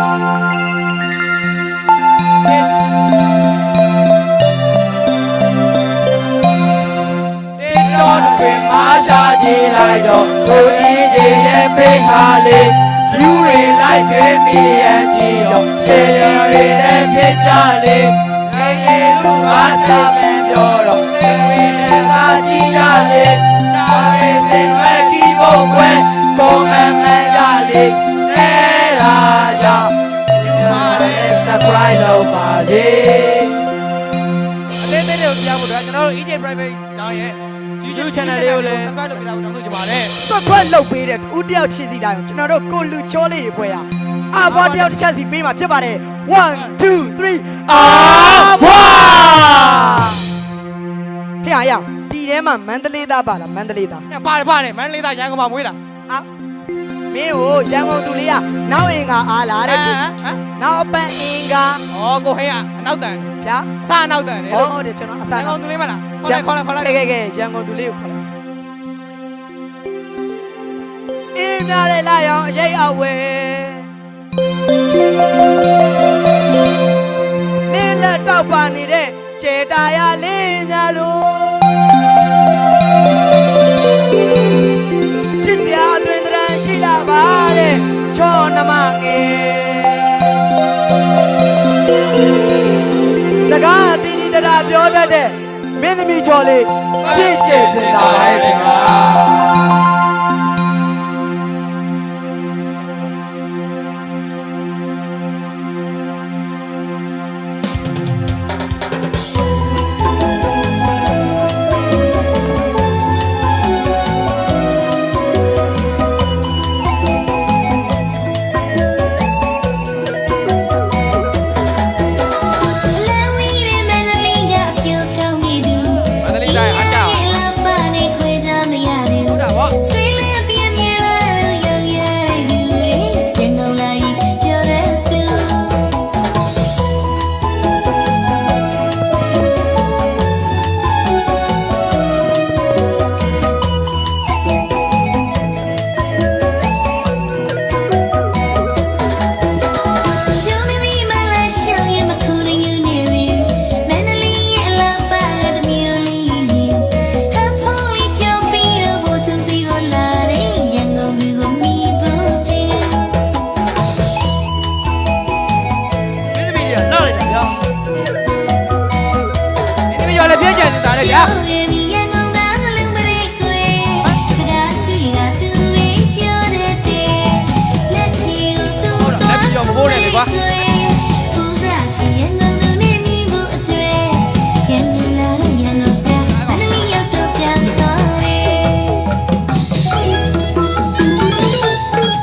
တစ်တော်တွင်မာရှာကြည့်လိုက်တော့သူအင်းကြီးရဲ့ပိတ်ချလေး view တွေလိုက်တွေမိရဲ့ချီတော့စေရတွေလည်းဖြစ်ကြလေခေရေလူကစားမင်းပြောတော့သိဝင်တဲ့သာကြည့်ရလေချားရဲစင်ဝဲကီးဖို့ကွယ်ပုံမှန်မှန်ကြလေအဲ့ဒါကြောင့်ဒီမှာလည်း subscribe လုပ်ပါစေအသေးသေးတွေကိုကြားဖို့တော့ကျွန်တော်တို့ EJ Private တောင်းရဲ့ YouTube channel လေးကိုလည်း subscribe လုပ်ပြီးတော့တောင်းဆိုကြပါတယ် ဆွတ်ခွက်လုပ်ပေးတဲ့ဦးတယောက်ချင်းစီတိုင်းကျွန်တော်တို့ကိုလူချောလေးတွေဖွဲ့ရအာဘွားတယောက်တစ်ချက်စီပေးမှာဖြစ်ပါတယ်1 2 3အာဘွားဟေ့ရဒီထဲမှာမန္တလေးသားပါလားမန္တလေးသား ပါတယ်မန္တလေးသားရန်ကုန်မှာမွေးတာ အာမင်းကိုရန်ကုန်သူလေးကနောက်အင်္ဂါအားလာတဲ့နောက်အပန်းအင်္ဂါ ဩကိုဟင်းကအနောက်တန် ဗျာ အစအနောက်တန်လေ ဟုတ်တယ်ကျွန်တော်အ ရ စား န်ကုန်သူလေးမလားခေါ်လိုက်က ဲရန်ကုန်သူလေးကိုခေါ်လိုက်အေးများလေလာရောင်အရေးအဝဲလေးလက်တောက်ပါနေတဲ့ကျေတာရလေးများလို့ချစ်စရာအတွင်တရန်ရှိလာပါတဲ့ချောနမငယ်စကားတီးတီးတရာပြောတတ်တဲ့မင်းသမီးချော်လေး ပြည့်ကျစင်တာရဲ့ခင်ဗျာ လေဗျာ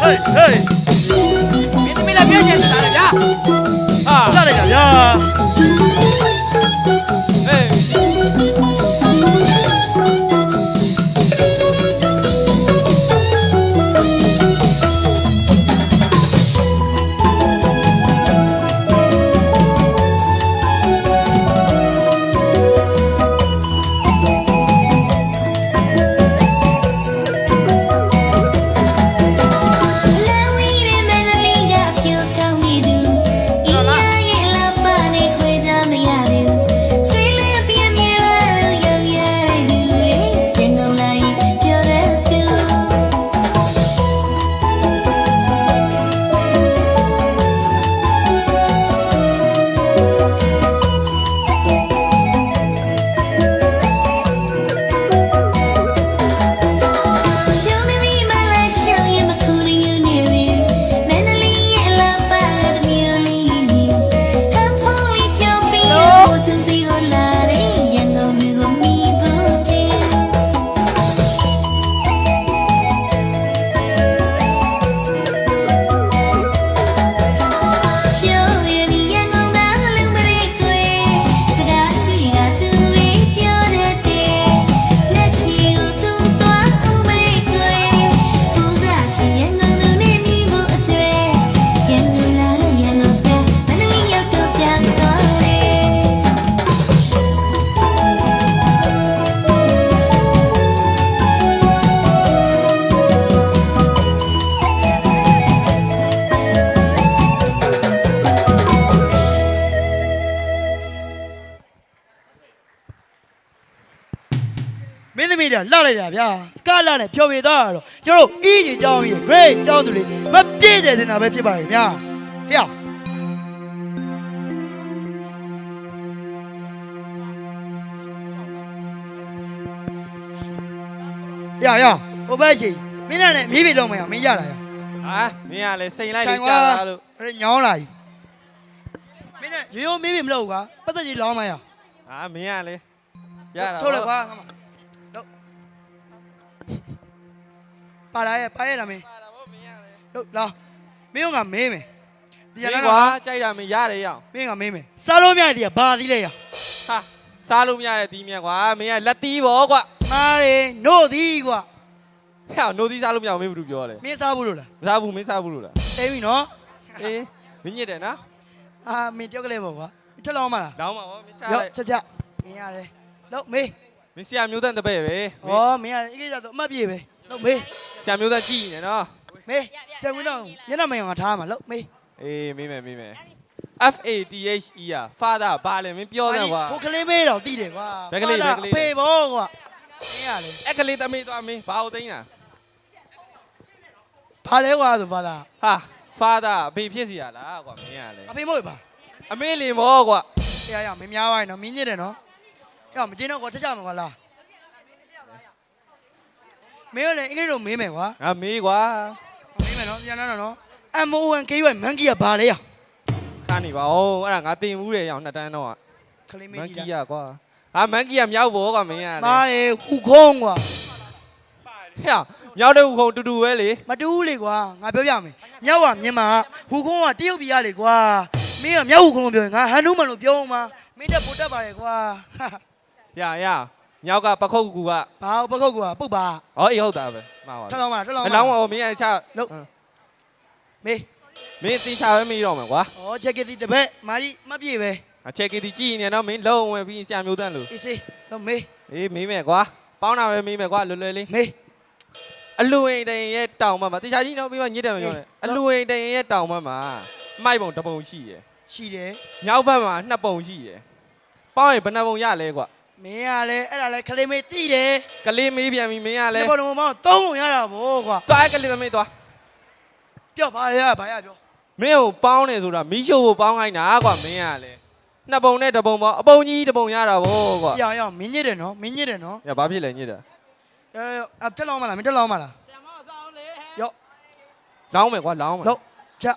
ဟေးဟေး မင်းသမီးလည်းပြည့်ကျင်နေတာလေဗျာ ဟာ လာလိုက်တာဗျာ ဟေး မင်းသမီးတွေကလှလိုက်တာဗျာကလှနဲ့ဖြောပြသားတော့ကျွန်တော်အီးကြီးကြောင်းကြီး great ကြောင်းသူလေးမပြည့်တယ်နေတာပဲဖြစ်ပါရဲ့ဗျာဟေ့ရဟိုဘက်ရှိမင်းနဲ့မြေးပြေလုံးမရမင်းရတာရ ဟာမင်းကလည်းစိန်လိုက်လေကြာလာလို့ အဲ့ညောင်းလာကြီးမင်းနဲ့ရိုးမြေးပြေမလို့ကွာပတ်သက်ကြီးလောင်းမရ ဟာမင်းကလည်းရတာ ထုတ်လိုက်ကွာတော့ပါလာရဲ့ပါရတာမင်း ပါတာဗောမင်းကလည်း ဟုတ်လားမင်းကမေးမယ် ဒီကွာကြိုက်တာမင်းရတယ်ရအောင် မင်းကမေးမယ်စားလို့မရတဲ့ကဘာသီးလဲရ ဟာစားလို့မရတဲ့တီးမြတ်ကွာမင်းကလက်တီးဗောကွာ မားရီနို့သီးကွာ ဟဲ့နိုးသီးစားလို့မရအောင်မင်းဘာလို့ပြောလဲ မင်းစားဘူးလို့လား မစားဘူးမင်းစားဘူးလို့လား တဲပြီနော် အေးမင်းညစ်တယ်နော် အာမင်းကြောက်ကလေးပေါ့ကွာထက်လောင်းမလား လောင်းပါဗောမင်းချ ရော့ လိုက် ချက်မင်းရတယ်လို့မေး မင်းဆရာမျိုးတန်းတပည့်ပဲ ဩမင်းရအေးကြတော့အမှတ်ပြေပဲလို့မေး ဆရာမျိုးတန်းကြည့်နေနော် မေးဆယ်ဝင်တော့မျက်နှာမယုံကထားမှာလို့မေး အေးမေးမယ်မေးမယ် FATHE อ่ะ father ဘာလဲမင်းပြောတယ်ကွာ ဟိုကလေးမေးတော့သိတယ်ကွာ ဘယ်ကလေးဘယ်ကလေး ဖေဘောကွာမင်းရလေ အဲ့ကလေးတမေးသွားမင်းဘာလို့သိန်းတာ ဘာလဲကွာဆိုဖာသာ ဟာ father အဖေဖြစ်စီရလားကွာမင်းကလေ အဖေမို့ပါ အမေလင်မောကွာ ရရမင်းများပါရင်တော့မင်းညစ်တယ်နော်အဲ့မကျင်းတော့ကွာထက်ကြမှာကွာလားမင်းလည်းအင်္ဂလိပ်လိုမေးမယ်ကွာ ငါမေးကွာ မေးမယ်နော်ပြန်တော့နော် MONKY မန်ကီကဘာလဲရ ခါနေပါဦးအဲ့ဒါငါတင်မှုတယ်ရောင်နှစ်တန်းတော့ ခလေးမေး မန် ကြည့် ကီ လား ရကွာဟာမန်ကီရမြောက်ဘောကွာမင်းကလေ မားတယ်ခုခုံးကွာ ဟဲ့မြောက်တဲ့ခုံတူတူပဲလေ မတူးလေကွာငါပြောပြမယ်မြောက်ကမြန်မာဟူခုံးကတရုတ်ပြည်ရလေကွာမင်းကမြောက်ဟူခုံးလို့ပြောရင်ငါဟန်နူးမန်လို့ပြောမှာမင်းတက်ပိုတက်ပါလေကွာ ရမြောက်ကပခုတ်ကူက ဘာပကုတ်ကွာပုတ်ပါ ဟောအေးဟုတ်တာပဲမှန်ပါ ထက်လောင်းမထက်လောင်း အလောင်းဟောမင်းကချ လို့မေး မင်းတင်ချပဲမေးတော့မယ်ကွာ ဩချက်ကတိတပက်မာကြီးမပြေပဲ အချက်ကီတီကြည့်နေတော့မင်းလုံးဝပြီးဆရာမျိုးတန်းလို့ အေးစေးတော့မေး အေးမေးမယ်ကွာပေါင်းတာပဲမေးမယ်ကွာလွယ်လွယ်လေး မေး အလူအိမ်တိုင်ရဲ့တောင်ဘက်မှာတေချာကြီးတော့ပြီးမှညစ်တယ်မပြောနဲ့အလူအိမ်တိုင်ရဲ့တောင်ဘက်မှာမိုက်ပုံတစ်ပုံရှိရယ် ရှိတယ် မြောက်ဘက်မှာနှစ်ပုံရှိရယ်ပေါင်းရင်ဘယ်နှပုံရလဲကွာ မင်းကလည်းအဲ့ဒါလည်းခလေးမေးတိတယ် ကလေးမေးပြန်ပြီမင်းက ဒီ လည်း ဘောလုံးမောင်းသုံးပုံရတာဗောကွာ သွားကလေးသမီးသွား ပြောဘာရပြော မင်းကိုပေါင်းနေဆိုတာမီးရှို့ဖို့ပေါင်းခိုင်းတာကွာမင်းကလည်း နှစ်ပုံနဲ့တစ်ပုံပေါ့အပုံကြီးတစ်ပုံရတာဗောကွာ ရအောင်မင်းညစ်တယ်နော်မင်းညစ်တယ်နော် ရဘာဖြစ်လဲညစ်တာ တက်လောင်းမလားမင်းတက်လောင်းမလားရော့ လောင်းမယ်ကွာလောင်းမယ် လို့ချက်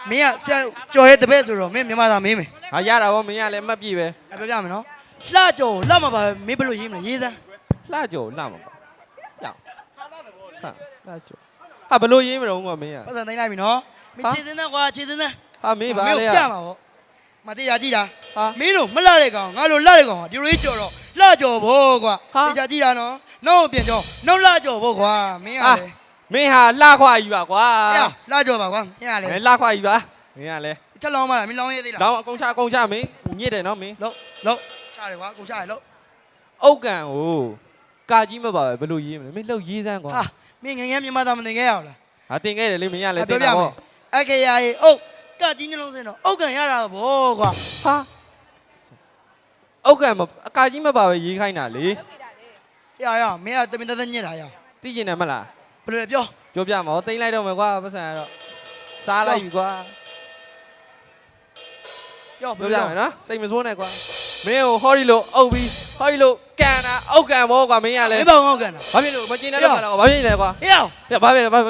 မင်းကဆရာကြော်ရဲ့တပည့်ဆိုတော့မင်းမြန်မာသားမေးမယ် ဟာရတာဗောမင်းကလည်းမှတ်ပြည့်ပဲ ပြောပြမယ်နော်လှကြော်လှမှာပါမင်းဘယ်လိုရေးမလဲရေးစမ်း လှကြောလှမှာပါရောက်ဟာလှကြောဟာဘလို့ရေးမလို့ကွာမင်းက ပတ်စံသိမ်းလိုက်ပြီနော်မင်းခြေစင်းသားကွာခြေစင်းသား ဟာမင်းဘာလဲ ပြမှာဗောမတရားကြည့်တာ ဟာ မင်းတို့မလှတဲ့ကောင်ငါလိုလှတဲ့ကောင်ဒီလိုကြီးကြော်တော့လှကြော်ဗောကွာတရားကြည့်တာနော်နောက်ပြင်ကြောနောက်လှကြော်ဗောကွာမင်းကလေ မင်းဟာလှခွာကြီးပါကွာ လှကြော်ပါကွာမင်းကလေ လှခွာကြီးပါမင်းကလည်း ချက်လောင်းမလားမင်းလောင်းရေးသေးလား လောင်းအကုန်ချမင်းညစ်တယ်နော်မင်း လို့ချတယ်ကွာကိုချတယ်လို့ အုတ်ကန်ကိုကာကြီးမပါပဲဘလို့ရေးမလဲမင်းလှုပ်ရေးစမ်းကွာ ဟာမင်းငငယ်မြန်မာသားမတင်ခဲ့ရအောင်လား ဟာတင်ခဲ့တယ်လေမင်းကလည်း ပြော တင် ပြ တာ မယ် ဗော အခေယာရေအုတ်ကကြီးနှလုံးစင်းတော့အုတ်ကန်ရတာဗောကွာ ဟာအုတ်ကန်မအကာကြီးမပါပဲရေးခိုင်းတာလေ ရမင်းကတမင်တသက်ညစ်တာရ သိကျင်တယ်မလား ဘယ်လိုလဲပြော ပြောပြမှာတိမ့်လိုက်တော့မယ်ကွာပတ်စံကတော့စားလိုက်ပြီကွာ ပြော ပြောပြမယ်နော်စိတ်မဆိုးနဲ့ကွာမင်းကိုဟော်ရီလို့အုပ်ပြီးဟော်ရီလို့ကန်တာအုတ်ကန်ဗောကွာမင်းကလည်း မင်းပေါ့ငေါ့ကန်တာ ဘာဖြစ်လို့မကျင်တဲ့လောက်ကတော့ဘာဖြစ်လဲကွာ အေးအောင် ပြဘာဖြစ်လဲဘာ ကဲ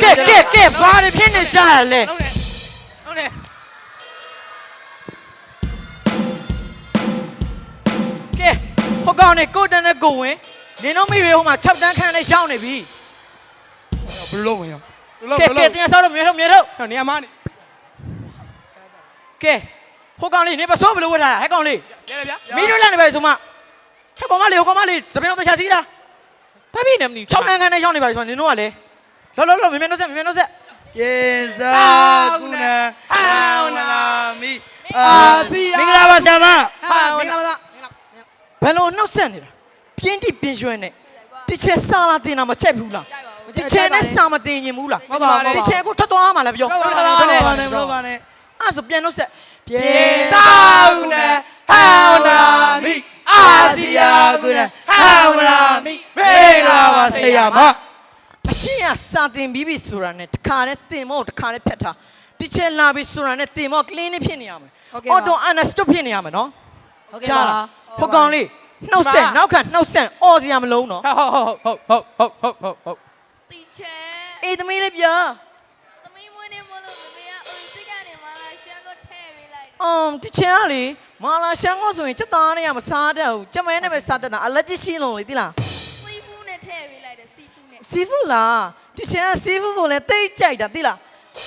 ဘာတွေဖြစ်နေကြရလဲ ဟုတ်တယ်ဟုတ်တယ် ကဲဟိုကောင်နေကိုတန်းနဲ့ကိုဝင်နင်တို့မိတွေဟိုမှာ6တန်းခန့်နဲ့ရှောင်းနေပြီ ဘယ်လိုလုပ်မလဲ ကဲတင်ဆောက်တော့မြေထုတ်နေရာမနေကဲဟိုကောင်လေးနေပစောဘယ်လိုဝတ်ထားတာဟဲ့ကောင်လေးမိတို့လည်းနေပါဆိုမှဟဲ့ကောင်မလေးစပင်းတော့တခြားစီးတာ ဘာဖြစ်နေမသိ 6တန်းခန့်နဲ့ရှောင်းနေပါဆိုနင်တို့ကလေလောမင်းနှုတ်ဆက် ယေဇာကုဏအောင်နာမိအာစီမင်္ဂလာပါဆရာမ ဟာမင်္ဂလာပါဘယ်လိုနှုတ်ဆက်နေတာပြင်းတိပြင်းရွှဲနေတစ်ချက်စားလာတင်တာမချက်ဘူးလားတစ်ချက်နဲ့စားမတင်ရင်ဘူးလားတစ်ချက်ကိုထွက်သွားမှလည်းပြော ဘယ်လိုပါနဲ့ အဲ့ဆိုပြန်နှုတ်ဆက် ယေဇာကုဏအောင်နာမိအာစီယာကုဏအောင်နာမိမင်္ဂလာပါဆရာမ အရှင်းကစာတင်ပြီးပြီဆိုတာနဲ့တခါနဲ့တင်မို့တခါနဲ့ဖြတ်ထားတစ်ချက်လာပြီဆိုတာနဲ့တင်မို့ clean ဖြစ်နေရမယ် auto understood ဖြစ်နေရမယ်နော်ကြားလားဟိုကောင်လေးနှုတ်ဆက်နောက်ခံနှုတ်ဆက်အော်စရာမလုံးနော် ဟုတ် တီချဲ အေးသမီးလေးပြော သမီးမွေးနေမလို့မမေကအိုစိတ်ကနေမှလာရှမ်းကိုထဲ့ပေးလိုက် တစ်ချက်ကလေမာလာရှန်ကိုဆိုရင်စက်သားနဲ့ကမစားတတ်ဘူးကြက်မဲနဲ့ပဲစားတတ်တာ allergy ရှင်းလုံးလေသိလား စီဖူးနဲ့ထဲ့ပေးလိုက်တယ်စီဖူးနဲ့ စီဖူလားတစ်ချက်ကစီဖူကိုလည်းတိတ်ကြိုက်တာသိလား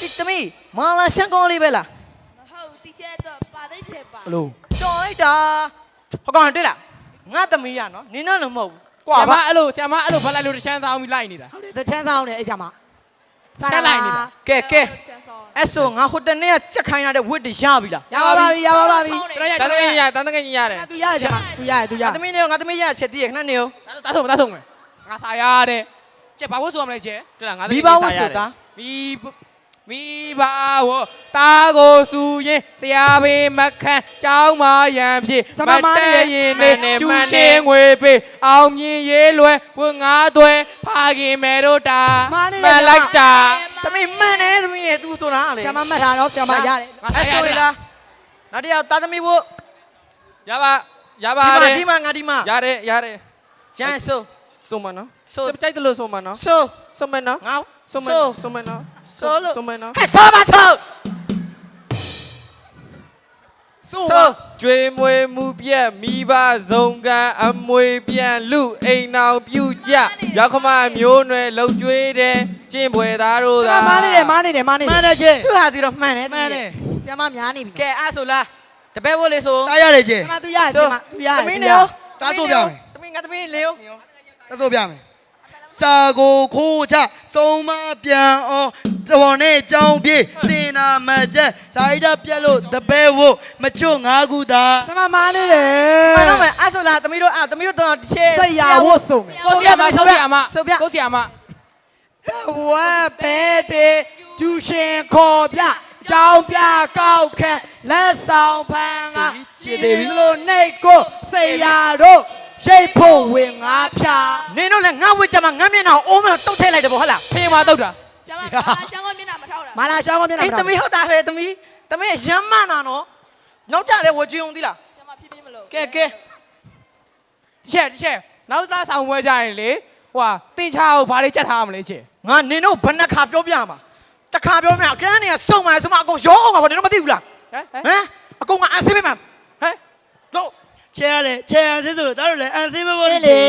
ဒီသမီးမာလာရှန်ကိုလေးပဲလား မဟုတ်တီချဲတော့ပါသိတယ်ပါ ဘလို့ကြော်လိုက်တာဟောကောင်တွေ့လားငါသမီးရနော်နင်းတော့လည်းမဟုတ်ဘူးကွာ ဆရာမ ဘာ အဲ့လိုဖက်လိုက်လို့တချမ်းသားအောင်ပြီးလိုက်နေတာ ဟုတ်တယ်တချမ်းသားအောင်လေအဲ့ကြမှာ ဆက်လိုက်နေတာ ကဲအဲ့ဆိုငါဟိုတနေ့ကချက်ခိုင်းရတဲ့ဝတ်တွေရပြီလား ရပါပြီ တန်းတကယ်ရတန်းတကယ်ရတယ် သူရတယ်ဆရာမသူရတယ် ငါသမီးနေငါသမီးရချက်တည်းရခဏနေရော တားဆုံးမယ်ငါစားရတဲ့ကျက်ဘာလို့ဆိုရမလဲကျက် တဲ့လားငါ မိဘဝတ်ဆိုတာ မိဘဝတာကိုစုရင်ဆရာဘေးမခန့်ကျောင်းမရန်ဖြစ်ရင်နေကျူရှင်ငွေပေးအောင်မြင်ရေးလွယ်ဝငါးသွဲဖခင်မဲတို့တာမလိုက်တာ သမီးမှန်တယ်သမီးရဲ့ तू ဆိုတာလေ ဆရာမမှတ်ထားတော့ဆရာမရတယ် အဲ့ဆိုရင်လားနောက်တစ်ယောက်တာသမီးဝတ် ရပါတယ် ဒီမှာငါဒီမှာ ရတယ် ရန်ဆို စုံမနော် ဆို စပကြိုက်တယ်လို့စုံမနော် ဆို စုံမနော် ငါ စုံမစုံမနော် ဆိုလို့ စုံမနော် ဟဲ့ဆိုပါဆိုဆို ကျွေးမွေးမှုပြက်မိဘဇုံကံအမွေပြန်လူအိမ်အောင်ပြုကြရောက်ခမမျိုးနွယ်လှုပ်ကျွေးတယ်ကျင့်ပွဲသားတို့သာ မားနေတယ် မှန်တယ်ချေ သူဟာသူတော့မှန်တယ် မှန်တယ် ဆရာမများနေပြီ ကဲအဲ့ဆိုလားတပည့်ဝတ်လေးဆို တားရတယ်ချေ ဆရာမသူရတယ်ဆရာမသူရတယ် သမီးနေရော တားဆိုပြမယ် သမီးငါသမီးလေရော တားဆိုပြမယ်စာကိုခိုးချစုံမပြန်အောင်တော်နဲ့ကြောင်းပြေးတင်နာမချက်ဇာိဒပြက်လို့တပည့်ဖို့မချွတ်ငါးခုသာ ဆရာမမားနေတယ် အဲ့တော့အဲ့ဆိုလားသမီးတို့တော့တစ်ချက် စိတ်ရဝတ်ဆုံး ဆိုပြသမီးဆိုပြဆိုပြ ကိုဆရာမဝတ်ပဲတဲ့ကျူရှင်ခေါ်ပြကြောင်းပြကောက်ခန့်လက်ဆောင်ဖန်ကခြေသေးလို့နှိတ်ကိုစိတ်ရတို့ရိတ်ဖို့ဝင်ငါဖြာ နင်တို့လည်းငါဝစ်ကြမှာငါမျက်နှာအိုးမတုတ်ထည့်လိုက်တယ်ဗောဟုတ်လား ဖေးမတော့တာ ဆရာမလာရှမ်းကိုမျက်နှာမထောက်တာ မာလာရှောင်းကမျက်နှာ အေးသမီးဟုတ်တာပဲသမီးရမ်းမနာနော် နောက်ကြလဲဝကျွေးအောင်သီးလား ဆရာမဖြည်းဖြည်းမလို့ ကဲကဲ တစ်ချက်နောက်သားဆောင်ပွဲကြရင်လေဟိုဟာတင်ချာကိုဘာလေးချက်ထားရမလဲချေ ငါနင်တို့ဘယ်နှခါပြောပြမှာတစ်ခါပြောပြအခန်းတွေကစုံမှဆိုမှအကုန်ရောအောင်ပါဗောနင်တို့မသိဘူးလား ဟမ် ဟမ်အကုန်ကအဆေးပေးမှာ ဟမ် တော့ ချဲရတယ်ချဲရစစ်ဆိုတော့လည်းအန်စင်းမပေါ် လေ လေ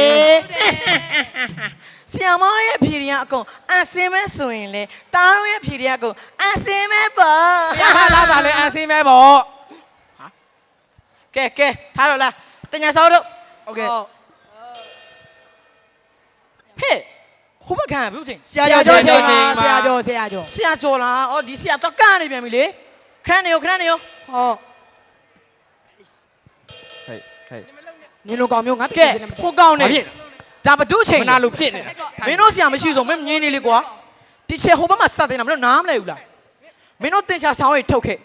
ဆီယမရဲ့ဖြေတွေကအကုန်အဆင်းမဲဆိုရင်လေတားတို့ရဲ့ဖြေတွေကအကုန်အဆင်းမဲပါ ရဟာလာတာလေအန်စင်းမဲပေါ့ ကဲကဲထားတော့လားတင်ညာစောတို့ โอเค ဟဲ့ဟိုဘက်ခံဘူးချင်း ဆရာကျော်ချိန်မှာ ဆရာကျော်လားအော်ဒီဆရာတော့ကနေပြန်ပြီလေခရမ်းနေရောဟော ဟေးဟေး နင်တို့ကောင်မျိုးငါကဲဟိုကောင်နေဒါဘဒုချိန် မနာလို့ဖြစ်နေတာ မင်းတို့ဆရာမရှိဆိုမင်းမြင်နေလေကွာဒီချက်ဟိုဘက်မှာစတင်တာမင်းတို့နားမလဲဘူးလားမင်းတို့တင်ချဆောင်းရိတ်ထုတ်ခဲ့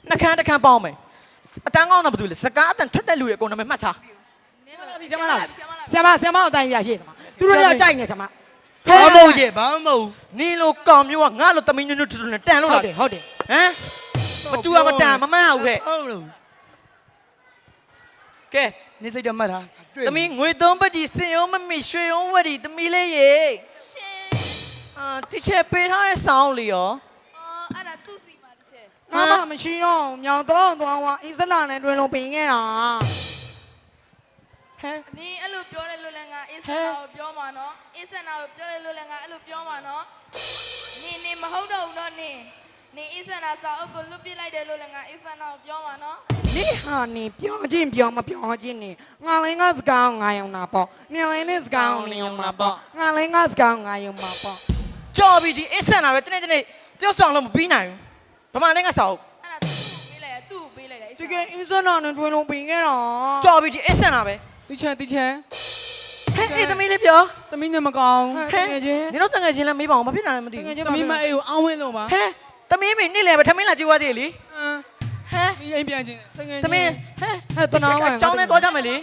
နှခမ်းတစ်ခမ်းပေါင်းမယ်အတန်းကောင်းတာဘာလို့လဲစကားအတန်ထွက်တဲ့လူတွေအကုန်လုံးမှတ်ထား နင်းမလား ဆရာမလား ဆရာမ ဆရာမအတိုင်းရရှိတယ်မှာသူတို့တွေကကြိုက်နေဆရာမ ဘာမဟုတ်ချေဘာမဟုတ် နင်းလိုကောင်မျိုးကငါလိုတမင်းညွတ်တူနဲ့တန်လို့လားဟုတ်တယ်ဟမ်မတူမတန်မမှန်ဘူးခဲ့ ဟုတ်လို့ ကဲ နေစိတ်တမှတ်ထား သမီးငွေသုံးပတ်ကြီးစင်ရုံးမမီရွှေရုံးဝက်ဒီသမီးလေးရေ ရှင် တီချေပေးထားတဲ့ဆောင်းလေးရော အော်အဲ့ဒါသူ့စီမှာတစ်ချက် ငါမှမရှိတော့မြောင်တော့သွားဝအစ္စလာနဲ့တွင်လုံးပင်ခဲ့တာဟဲ့ နင်းအဲ့လိုပြောတယ်လို့လည်းငါအစ္စနာကိုပြောမှာနော်အစ္စနာကိုပြောတယ်လို့လည်းငါအဲ့လိုပြောမှာနော်နင်းမဟုတ်တော့ဘူးနော်နင်းအစ္စနာစာအုပ်ကိုလွတ်ပြလိုက်တယ်လို့လည်းငါအစ္စနာကိုပြောမှာနော် နေဟာနေပြောချင်းပြောမပြောချင်းနေငါလည်းငါစကားငါယုံတာပေါ့နင်လည်းနဲ့စကားငါယုံမှာပေါ့ငါလည်းငါစကားငါယုံမှာပေါ့ကြော်ပြီဒီအစ္စနာပဲတနေ့တနေ့တယောက်ဆောင်လို့မပြီးနိုင်ဘူးဗမာလည်းငါဆောက် အဲ့ဒါသူ့ကိုပေးလိုက်တယ် တကယ်အစ္စနာနဲ့တွင်လုံးပင်ခဲ့တာကြော်ပြီဒီအစ္စနာပဲ တိချန် ဟဲ့အေးသမီးလေးပြော သမီးနဲ့မကောင်း ဟဲ့နင်တို့တငယ်ချင်းလည်းမေးပါအောင်မဖြစ်နိုင်လည်းမသိဘူး သမီးမအေးကိုအောင်းဝင်းလို့ပါ ဟဲ့သမီးမင်းနေ့လည်းပဲထမင်းလာကြွားသေးလေဟဲ့ ဒီအိမ်ပြန်ချင်း သမီးဟဲ့တနာမှာကျောင်းထဲသွားကြမယ်လေ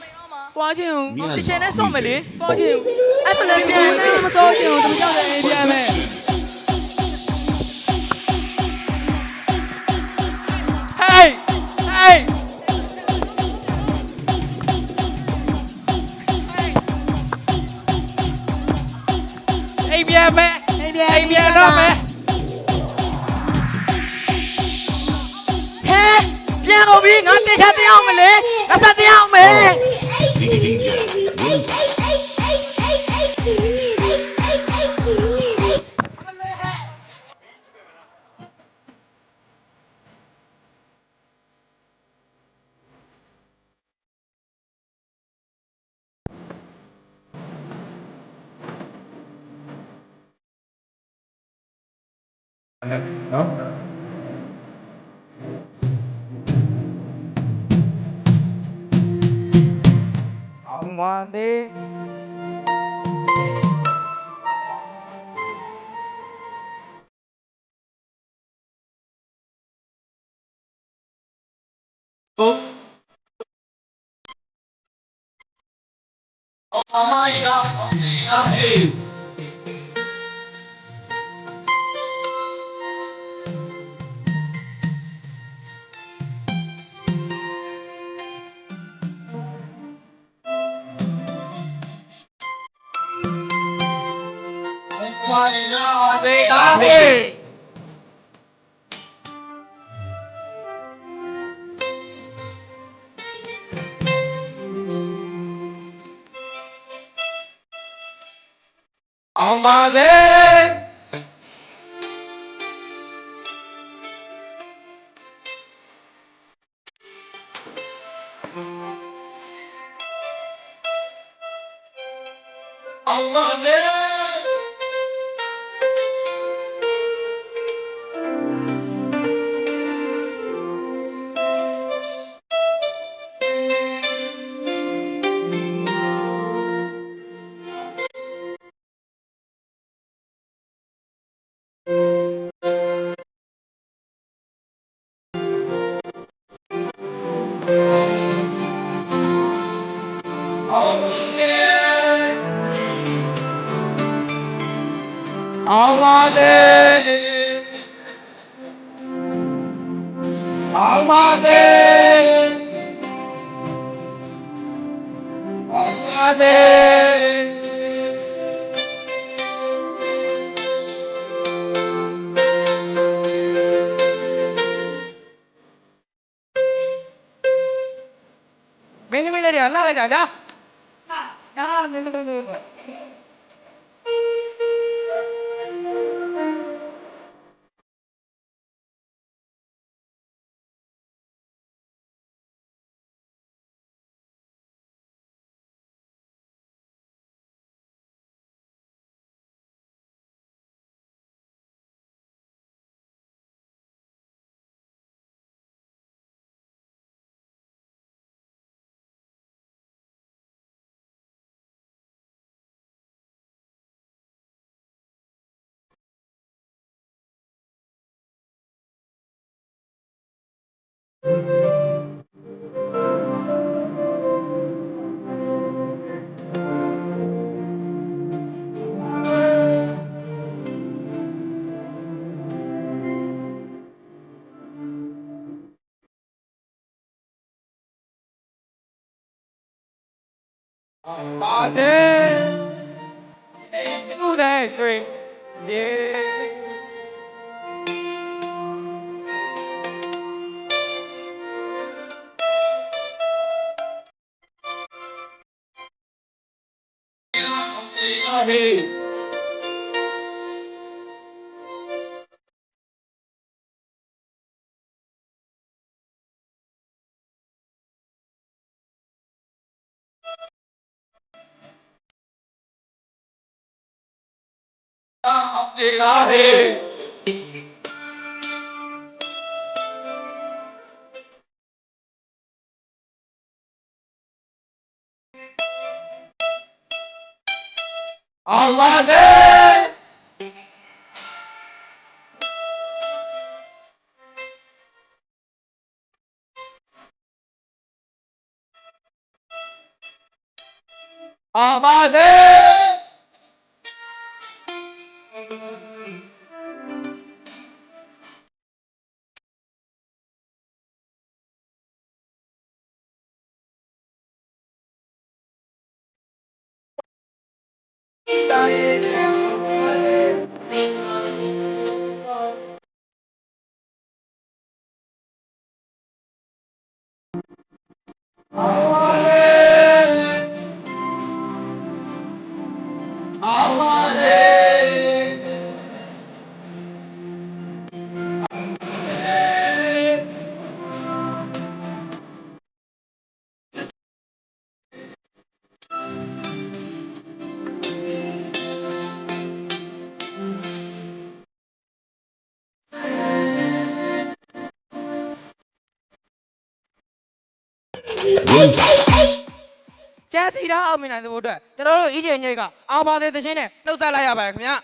သွားချင်းဦး တချင်နဲ့ဆော့မယ်လေ သွားချင်းဦး အဲ့ဒါလည်းပြန် မတော်ချင်းဦးသမီးကြောင့်လည်းအိမ်ပြန်မယ်ဟေးအိမ်ပြန်မယ်အိမ်ပြန်တော့မယ် ဟဲ့ပြန်ကုန်ပြီငါတင်ချတင်အောင်မလဲငါစတင်အောင်မယ် အောင်ပါသေး အောင်ပါစေအောင်ပါစေအောင်ပါစေအောင်ပါစေ ပါစေမင်းသမီးလေးတွေကလှလိုက်တာလားဟာနေပါတယ်သူ့တဲ့ဆွေဒီဟေးဒီကားဟေးအောင်ပါစေအောင်ပါစေကျန်းစီတာအောင်မြင်နိုင်တဲ့ဘုတ်အတွက်ကျွန်တော်တို့အီးချေညိတ်ကအောင်ပါတဲ့သချင်းနဲ့နှုတ်ဆက်လိုက်ရပါတယ်ခင်ဗျာ